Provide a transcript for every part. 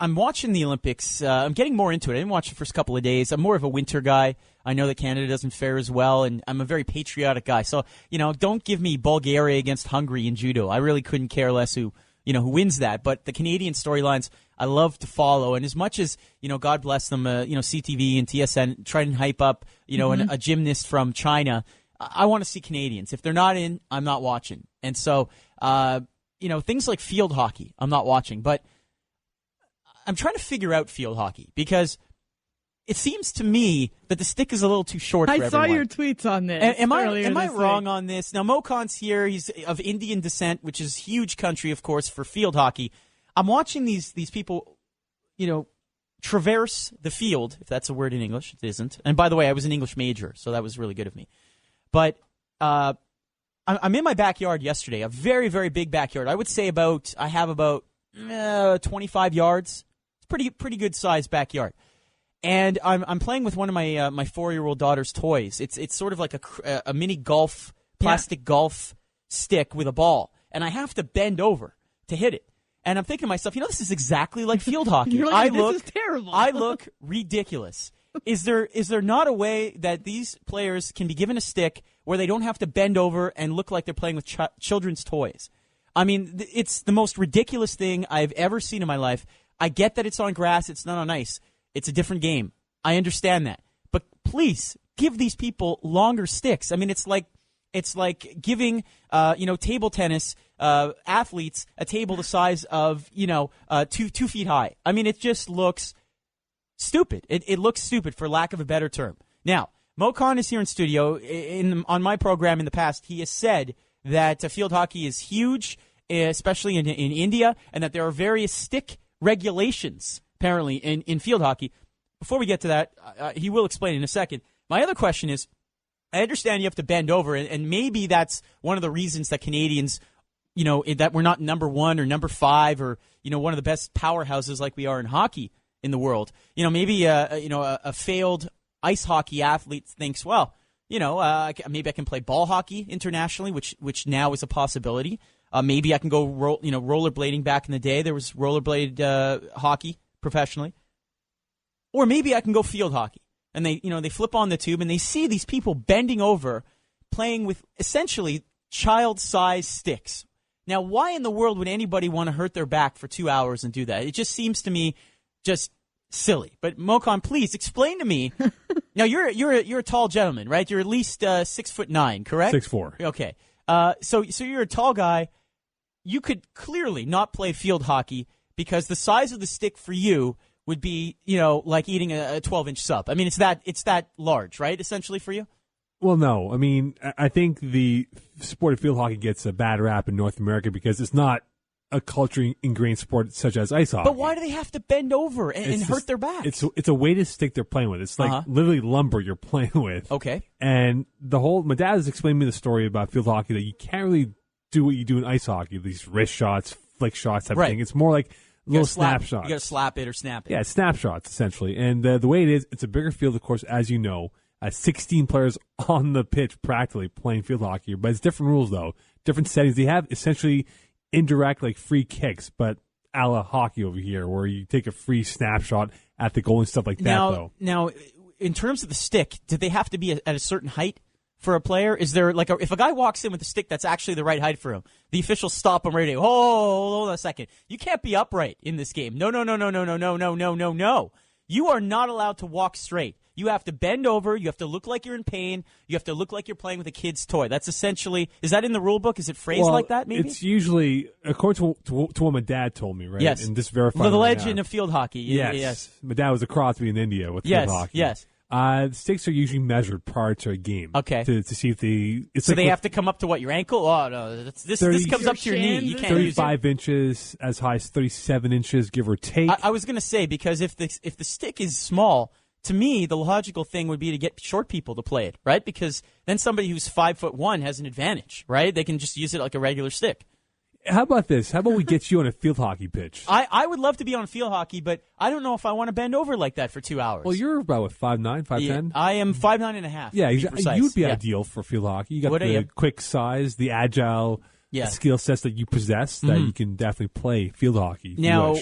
I'm watching the Olympics. I'm getting more into it. I didn't watch the first couple of days. I'm more of a winter guy. I know that Canada doesn't fare as well, and I'm a very patriotic guy. So, don't give me Bulgaria against Hungary in judo. I really couldn't care less who wins that. But the Canadian storylines I love to follow. And as much as, God bless them, CTV and TSN try and hype up, a gymnast from China, I want to see Canadians. If they're not in, I'm not watching. And so, things like field hockey, I'm not watching. But I'm trying to figure out field hockey because it seems to me that the stick is a little too short for everyone. I saw your tweets on this. Am I wrong on this? Now, Moe Khan's here. He's of Indian descent, which is a huge country, of course, for field hockey. I'm watching these people, traverse the field, if that's a word in English. It isn't. And by the way, I was an English major, so that was really good of me. But I'm in my backyard yesterday, a very, very big backyard. I would say I have about 25 yards. It's pretty good sized backyard. And I'm playing with one of my my 4-year-old daughter's toys. It's sort of like a mini plastic golf stick with a ball, and I have to bend over to hit it. And I'm thinking to myself, this is exactly like field hockey. You're like, this is terrible. I look ridiculous. Is there not a way that these players can be given a stick where they don't have to bend over and look like they're playing with children's toys? I mean, it's the most ridiculous thing I've ever seen in my life. I get that it's on grass, it's not on ice. It's a different game. I understand that. But please, give these people longer sticks. I mean, it's like giving, table tennis athletes a table the size of, 2 feet high. I mean, it just looks stupid. It looks stupid, for lack of a better term. Now, Moe Khan is here in studio. On my program in the past, he has said that field hockey is huge, especially in India, and that there are various stick regulations, apparently, in field hockey. Before we get to that, he will explain in a second. My other question is, I understand you have to bend over, and maybe that's one of the reasons that Canadians, that we're not number 1 or number 5 or, one of the best powerhouses like we are in hockey in the world. Maybe, a failed ice hockey athlete thinks, well, maybe I can play ball hockey internationally, which now is a possibility. Maybe I can go rollerblading. Back in the day, there was rollerblade hockey professionally. Or maybe I can go field hockey. And they flip on the tube and they see these people bending over, playing with essentially child-sized sticks. Now, why in the world would anybody want to hurt their back for 2 hours and do that? It just seems to me just silly. But Moe Khan, please explain to me. Now, you're a tall gentleman, right? You're at least 6'9", correct? 6'4". Okay. So you're a tall guy. You could clearly not play field hockey because the size of the stick for you would be, like eating a 12-inch sub. I mean, it's that large, right, essentially for you? Well, no. I mean, I think the sport of field hockey gets a bad rap in North America because it's not a culturally ingrained sport such as ice hockey. But why do they have to bend over and hurt their back? It's a weighted stick they're playing with. It's like literally lumber you're playing with. Okay. And my dad has explained to me the story about field hockey that you can't really do what you do in ice hockey, these wrist shots, flick shots type of thing. It's more like little snapshots. You got to slap it or snap it. Yeah, snapshots, essentially. And the way it is, it's a bigger field, of course, as you know. 16 players on the pitch practically playing field hockey. But it's different rules, though. Different settings. They have essentially indirect, like, free kicks, but a la hockey over here, where you take a free snapshot at the goal and stuff like that, though. Now, in terms of the stick, do they have to be at a certain height for a player? Is there, like, if a guy walks in with a stick that's actually the right height for him, the officials stop him right away. Hold on a second. You can't be upright in this game. No. You are not allowed to walk straight. You have to bend over. You have to look like you're in pain. You have to look like you're playing with a kid's toy. That's essentially, is that in the rule book? Is it phrased like that, maybe? It's usually, according to what my dad told me, right? Yes. And this verified the legend of field hockey. Yes. My dad was a Crosby in India with field hockey. Yes. Sticks are usually measured prior to a game. Okay. To see if they... So they have to come up to what, your ankle? Oh, no. This comes up to your knee. You can't use it. 35 inches, as high as 37 inches, give or take. I was going to say, because if the stick is small, to me, the logical thing would be to get short people to play it, right? Because then somebody who's 5'1" has an advantage, right? They can just use it like a regular stick. How about this? How about we get you on a field hockey pitch? I would love to be on field hockey, but I don't know if I want to bend over like that for 2 hours. Well, you're about, 5'9", 5'10"? Yeah, I am 5'9.5". Yeah, exactly. You'd be ideal for field hockey. You got the quick size, the agile skill sets that you possess that you can definitely play field hockey. Now,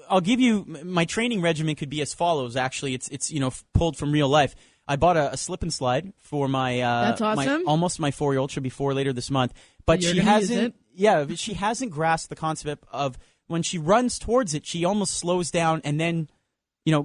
I'll give you my training regimen could be as follows. Actually, it's pulled from real life. I bought a slip and slide for my That's awesome. almost my 4-year-old. She'll be 4 later this month, but You're she gonna use hasn't. it? Yeah, but she hasn't grasped the concept of when she runs towards it, she almost slows down and then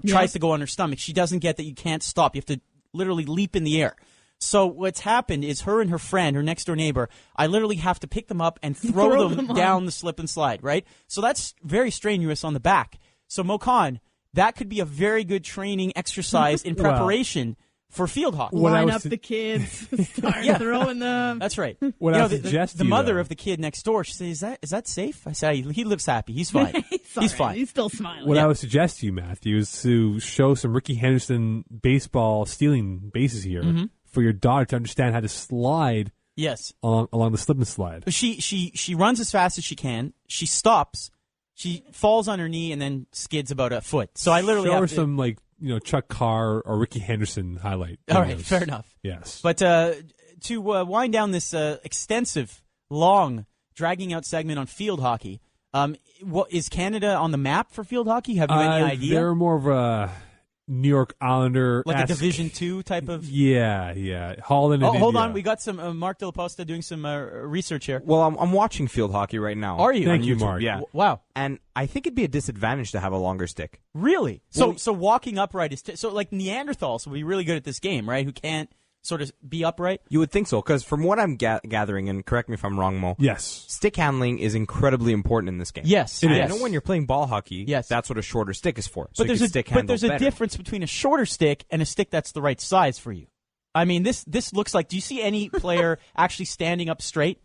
tries to go on her stomach. She doesn't get that you can't stop. You have to literally leap in the air. So what's happened is her and her friend, her next door neighbor, I literally have to pick them up and throw them down the slip and slide, right? So that's very strenuous on the back. So Moe Khan, that could be a very good training exercise in preparation for field hockey. Line up the kids, start throwing them. That's right. What I suggest the mother of the kid next door, she says, is that safe? I say, he looks happy. He's fine. He's fine. He's still smiling. What I would suggest to you, Matthew, is to show some Ricky Henderson baseball stealing bases here for your daughter to understand how to slide along the slip and slide. She runs as fast as she can. She stops. She falls on her knee and then skids about a foot. So I literally show have her to, some Chuck Carr or Ricky Henderson highlight. All right, fair enough. Yes. But to wind down this extensive, long, dragging out segment on field hockey, is Canada on the map for field hockey? Have you any idea? They're more of a New York Islander, like a Division II type of. Yeah. Holland. And hold India. on, we got some Mark De La Posta doing some research here. Well, I'm watching field hockey right now. Are you? Thank you, YouTube, Mark. Yeah. Wow. And I think it'd be a disadvantage to have a longer stick. Really? So walking upright is so like Neanderthals will be really good at this game, right? Who can't sort of be upright. You would think so, because from what I'm gathering, and correct me if I'm wrong, Mo. Yes. Stick handling is incredibly important in this game. Yes, I know when you're playing ball hockey, yes, that's what a shorter stick is for. So but there's a difference between a shorter stick and a stick that's the right size for you. I mean, this looks like. Do you see any player actually standing up straight?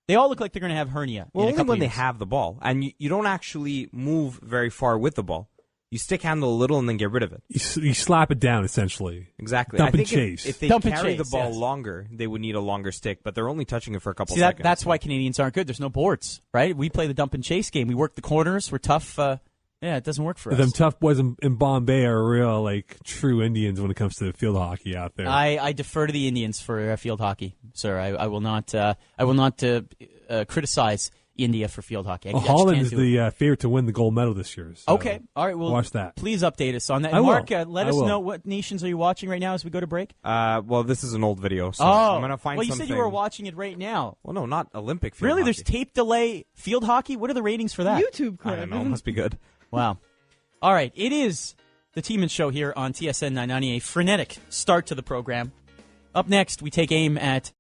They all look like they're going to have hernia. Well, in a only when couple they years. have the ball, and you don't actually move very far with the ball. You stick handle a little and then get rid of it. You slap it down, essentially. Exactly. Dump I think and chase. If they Dump and carry chase, the ball yes. longer, they would need a longer stick, but they're only touching it for a couple See, seconds. that's why Canadians aren't good. There's no boards, right? We play the dump and chase game. We work the corners. We're tough. It doesn't work for us. Them tough boys in Bombay are real, true Indians when it comes to field hockey out there. I defer to the Indians for field hockey, sir. I will not. I will not criticize India for field hockey. Holland is the favorite to win the gold medal this year. So okay, all right. Well, watch that. Please update us on that. I will. Mark, let I us will. know what nations are you watching right now as we go to break. Well, this is an old video, so I'm going to find well, you something. said you were watching it right now. Well, no, not Olympic field Really? hockey. There's tape delay field hockey? What are the ratings for that? YouTube clip. I don't know. It must be good. Wow. All right. It is the Team and Show here on TSN 990. A frenetic start to the program. Up next, we take aim at